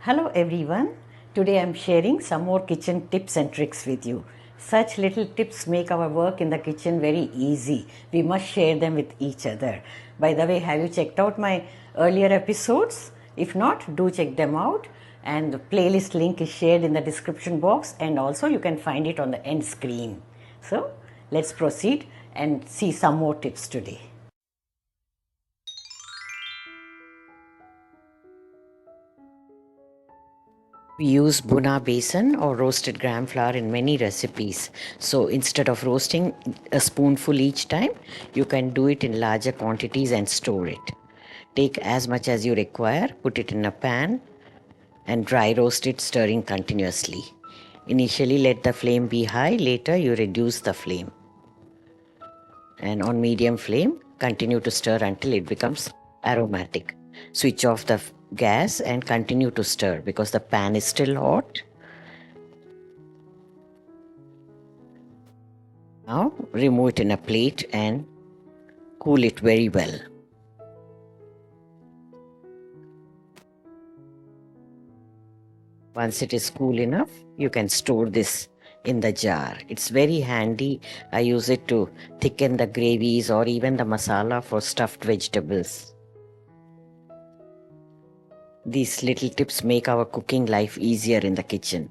Hello everyone. Today I'm sharing some more kitchen tips and tricks with you. Such little tips make our work in the kitchen very easy. We must share them with each other. By the way, have you checked out my earlier episodes? If not, do check them out. And the playlist link is shared in the description box, and also you can find it on the end screen. So let's proceed and see some more tips today. We use buna besan or roasted gram flour in many recipes. So instead of roasting a spoonful each time, you can do it in larger quantities and store it. Take as much as you require, put it in a pan and dry roast it, stirring continuously. Initially let the flame be high, later you reduce the flame. And on medium flame, continue to stir until it becomes aromatic. Switch off the gas and continue to stir because the pan is still hot. Now remove it in a plate and cool it very well. Once it is cool enough, you can store this in the jar. It's very handy. I use it to thicken the gravies or even the masala for stuffed vegetables. These little tips make our cooking life easier in the kitchen.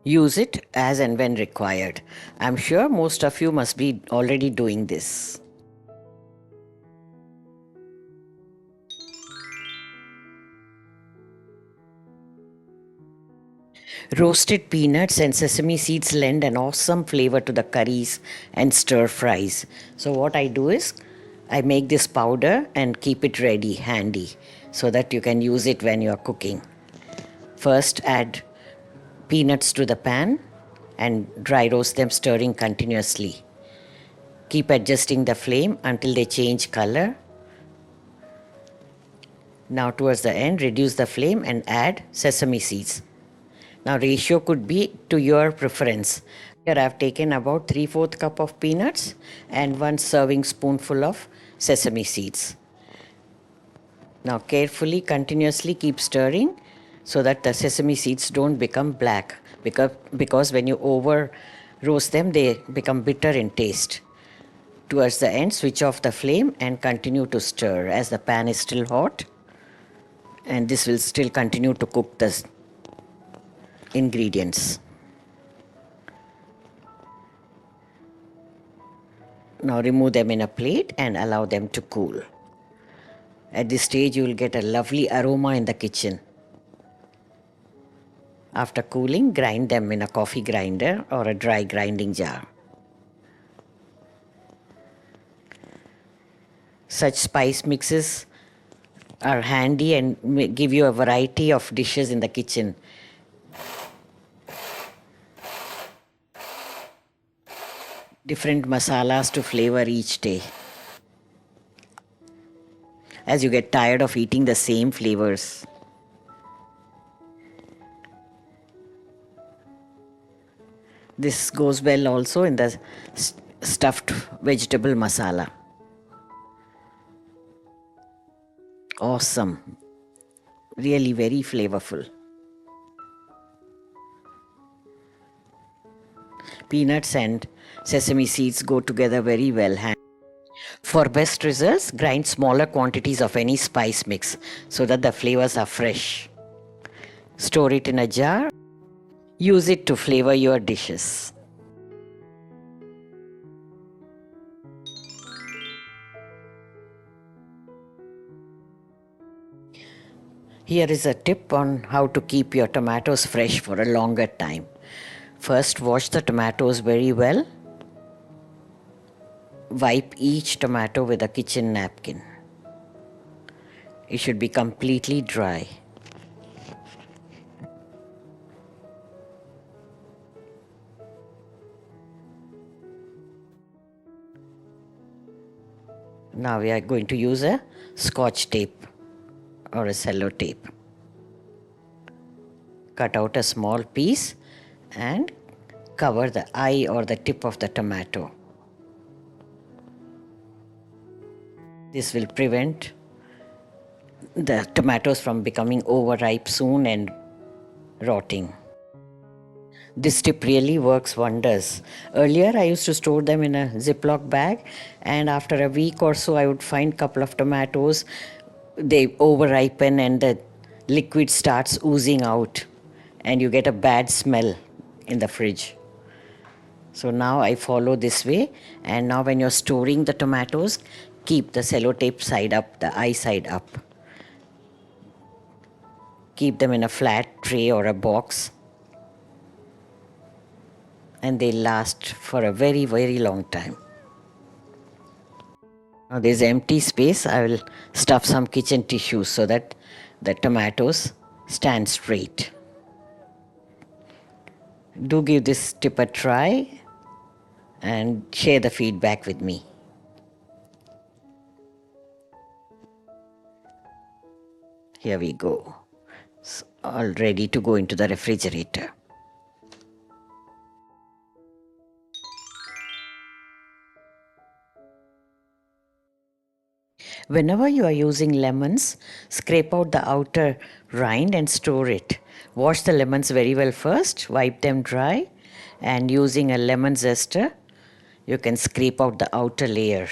Use it as and when required. I'm sure most of you must be already doing this. Roasted peanuts and sesame seeds lend an awesome flavor to the curries and stir fries. So what I do is I make this powder and keep it ready handy so that you can use it when you are cooking. First add peanuts to the pan and dry roast them, stirring continuously. Keep adjusting the flame until they change color. Now towards the end, reduce the flame and add sesame seeds. Now ratio could be to your preference. Here I have taken about 3/4 cup of peanuts and 1 serving spoonful of sesame seeds. Now carefully, continuously keep stirring so that the sesame seeds don't become black, because when you over roast them, they become bitter in taste. Towards the end, switch off the flame and continue to stir as the pan is still hot, and this will still continue to cook the ingredients. Now remove them in a plate and allow them to cool. At this stage, you will get a lovely aroma in the kitchen. After cooling, grind them in a coffee grinder or a dry grinding jar. Such spice mixes are handy and give you a variety of dishes in the kitchen. Different masalas to flavor each day, as you get tired of eating the same flavors. This goes well also in the stuffed vegetable masala. Awesome. Really very flavorful. Peanuts and sesame seeds go together very well. For best results, grind smaller quantities of any spice mix so that the flavors are fresh. Store it in a jar. Use it to flavor your dishes. Here is a tip on how to keep your tomatoes fresh for a longer time. First, wash the tomatoes very well. Wipe each tomato with a kitchen napkin. It should be completely dry. Now we are going to use a scotch tape or a cello tape. Cut out a small piece and cover the eye or the tip of the tomato. This will prevent the tomatoes from becoming overripe soon and rotting. This tip really works wonders. Earlier, I used to store them in a Ziploc bag, and after a week or so, I would find a couple of tomatoes. They over-ripen, and the liquid starts oozing out, and you get a bad smell in the fridge. So now I follow this way, and now when you're storing the tomatoes, keep the sellotape side up, the eye side up. Keep them in a flat tray or a box, and they last for a very, very long time. Now there's empty space. I will stuff some kitchen tissues so that the tomatoes stand straight. Do give this tip a try and share the feedback with me. Here we go. It's all ready to go into the refrigerator. Whenever you are using lemons, scrape out the outer rind and store it. Wash the lemons very well first, wipe them dry, and using a lemon zester, you can scrape out the outer layer,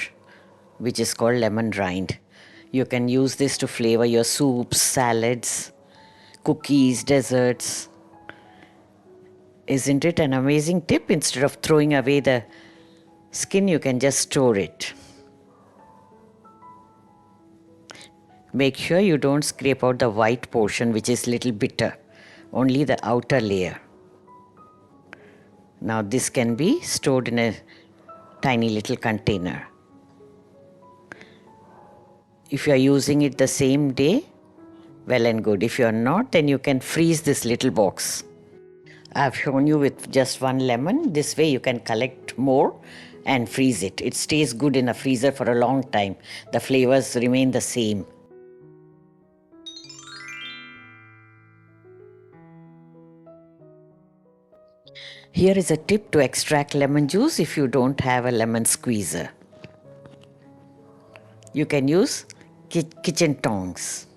which is called lemon rind. You can use this to flavor your soups, salads, cookies, desserts. Isn't it an amazing tip? Instead of throwing away the skin, you can just store it. Make sure you don't scrape out the white portion, which is little bitter, only the outer layer. Now this can be stored in a tiny little container. If you are using it the same day, well and good. If you are not, then you can freeze this little box. I have shown you with just one lemon. This way you can collect more and freeze it. It stays good in a freezer for a long time. The flavors remain the same. Here is a tip to extract lemon juice if you don't have a lemon squeezer. You can use kitchen tongs.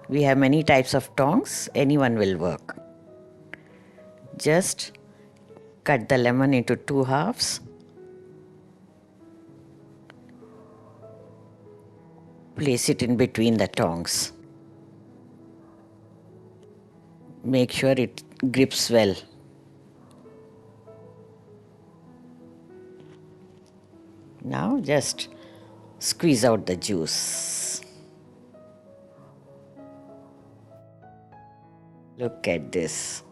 We have many types of tongs, anyone will work. Just cut the lemon into 2 halves. Place it in between the tongs. Make sure it grips well. Now just squeeze out the juice. Look at this.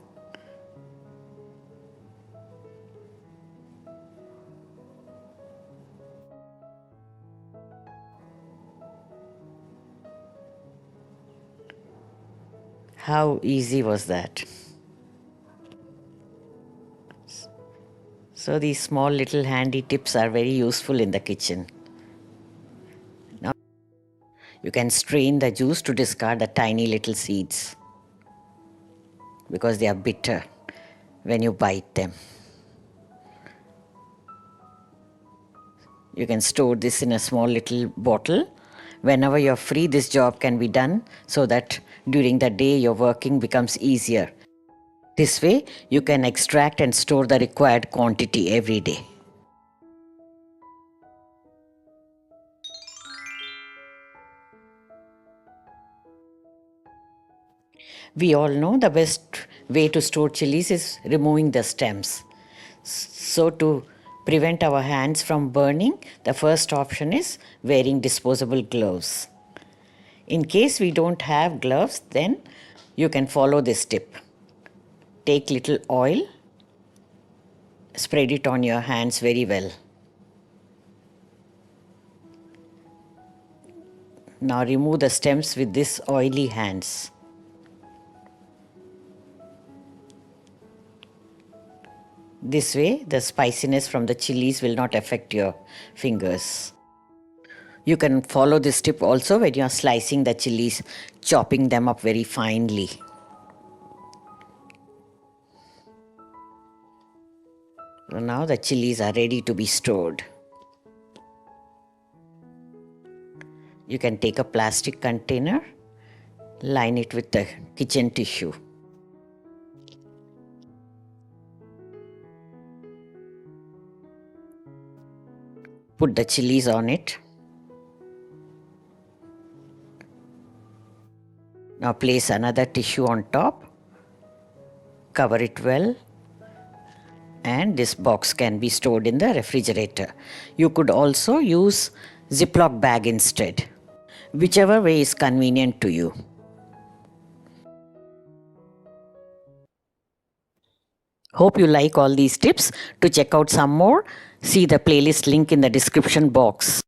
How easy was that? So these small little handy tips are very useful in the kitchen. Now you can strain the juice to discard the tiny little seeds because they are bitter when you bite them. You can store this in a small little bottle. Whenever you're free, this job can be done so that during the day your working becomes easier. This way, you can extract and store the required quantity every day. We all know the best way to store chilies is removing the stems. So to prevent our hands from burning, the first option is wearing disposable gloves. In case we don't have gloves, then you can follow this tip. Take little oil, spread it on your hands very well. Now remove the stems with this oily hands. This way, the spiciness from the chilies will not affect your fingers. You can follow this tip also when you are slicing the chilies, chopping them up very finely. So now the chilies are ready to be stored. You can take a plastic container, line it with the kitchen tissue. Put the chilies on it. Now place another tissue on top. Cover it well. And this box can be stored in the refrigerator. You could also use Ziploc bag instead. Whichever way is convenient to you. Hope you like all these tips. To check out some more, see the playlist link in the description box.